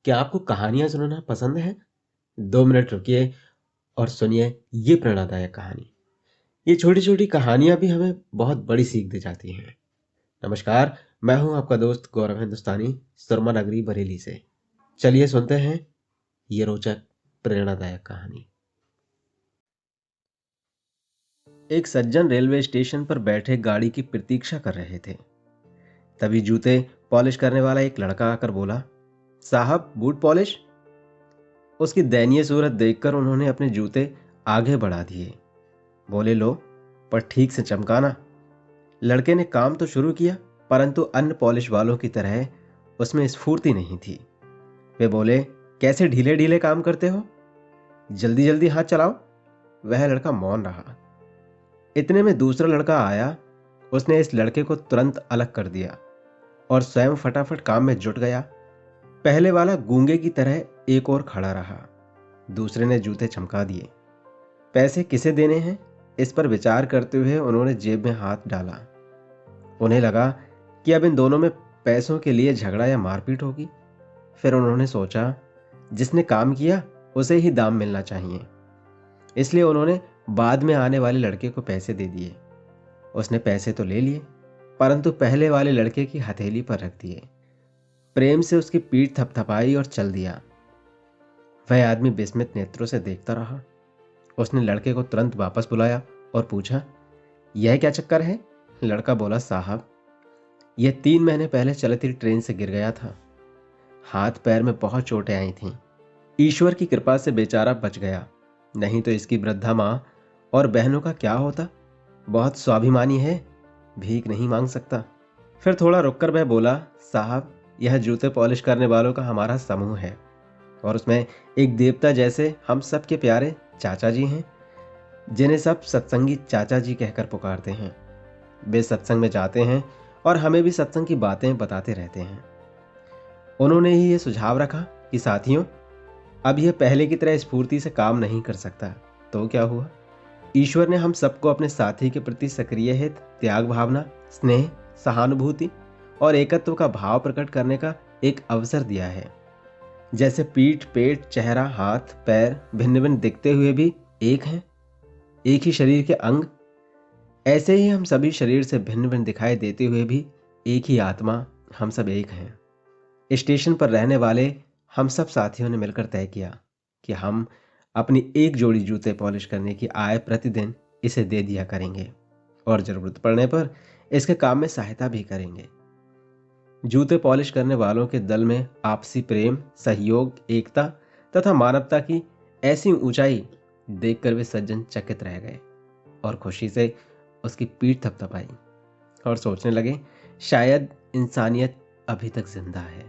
क्या आपको कहानियाँ सुनना पसंद है? 2 मिनट रुकिए और सुनिए ये प्रेरणादायक कहानी। ये छोटी-छोटी कहानियाँ भी हमें बहुत बड़ी सीख दे जाती हैं। नमस्कार, मैं हूँ आपका दोस्त गौरव हिंदुस्तानी, सुरमा नगरी बरेली से। चलिए सुनते हैं ये रोचक प्रेरणादायक कहानी। एक सज्जन रेलवे स्टेशन पर बैठे गाड़ी की प्रतीक्षा कर रहे थे। तभी जूते पॉलिश करने वाला एक लड़का आकर बोला, साहब बूट पॉलिश। उसकी दयनीय सूरत देखकर उन्होंने अपने जूते आगे बढ़ा दिए। बोले, लो, पर ठीक से चमकाना। लड़के ने काम तो शुरू किया, परंतु अन्य पॉलिश वालों की तरह उसमें स्फूर्ति नहीं थी। वे बोले, कैसे ढीले ढीले काम करते हो, जल्दी जल्दी हाथ चलाओ। वह लड़का मौन रहा। इतने में दूसरा लड़का आया। उसने इस लड़के को तुरंत अलग कर दिया और स्वयं फटाफट काम में जुट गया। पहले वाला गूंगे की तरह एक और खड़ा रहा। दूसरे ने जूते चमका दिए। पैसे किसे देने हैं, इस पर विचार करते हुए उन्होंने जेब में हाथ डाला। उन्हें लगा कि अब इन दोनों में पैसों के लिए झगड़ा या मारपीट होगी। फिर उन्होंने सोचा, जिसने काम किया उसे ही दाम मिलना चाहिए। इसलिए उन्होंने बाद में आने वाले लड़के को पैसे दे दिए। उसने पैसे तो ले लिए, परंतु पहले वाले लड़के की हथेली पर रख दिए। प्रेम से उसकी पीठ थपथपाई और चल दिया। वह आदमी विस्मित नेत्रों से देखता रहा। उसने लड़के को तुरंत वापस बुलाया और पूछा, यह क्या चक्कर है? लड़का बोला, साहब, यह 3 महीने पहले चलती ट्रेन से गिर गया था। हाथ पैर में बहुत चोटें आई थीं। ईश्वर की कृपा से बेचारा बच गया, नहीं तो इसकी वृद्धा माँ और बहनों का क्या होता। बहुत स्वाभिमानी है, भीख नहीं मांग सकता। फिर थोड़ा रुककर वह बोला, साहब, यह जूते पॉलिश करने वालों का हमारा समूह है और उसमें एक देवता जैसे हम सबके प्यारे चाचा जी हैं, जिन्हें सब सत्संगी चाचा जी कहकर पुकारते हैं। वे सत्संग में जाते हैं और हमें भी सत्संग की बातें बताते रहते हैं। उन्होंने ही ये सुझाव रखा कि साथियों, अब यह पहले की तरह स्फूर्ति से काम नहीं कर सकता। तो क्या हुआ? ईश्वर ने हम सबको अपने साथी के प्रति सक्रिय हित, त्याग भावना, स्नेह, सहानुभूति और एकत्व का भाव प्रकट करने का एक अवसर दिया है। जैसे पीठ, पेट, चेहरा, हाथ, पैर भिन्न भिन्न दिखते हुए भी एक हैं, एक ही शरीर के अंग, ऐसे ही हम सभी शरीर से भिन्न भिन्न दिखाई देते हुए भी एक ही आत्मा, हम सब एक हैं। स्टेशन पर रहने वाले हम सब साथियों ने मिलकर तय किया कि हम अपनी एक जोड़ी जूते पॉलिश करने की आय प्रतिदिन इसे दे दिया करेंगे और जरूरत पड़ने पर इसके काम में सहायता भी करेंगे। जूते पॉलिश करने वालों के दल में आपसी प्रेम, सहयोग, एकता तथा मानवता की ऐसी ऊंचाई देखकर वे सज्जन चकित रह गए और खुशी से उसकी पीठ थपथपाई और सोचने लगे, शायद इंसानियत अभी तक जिंदा है।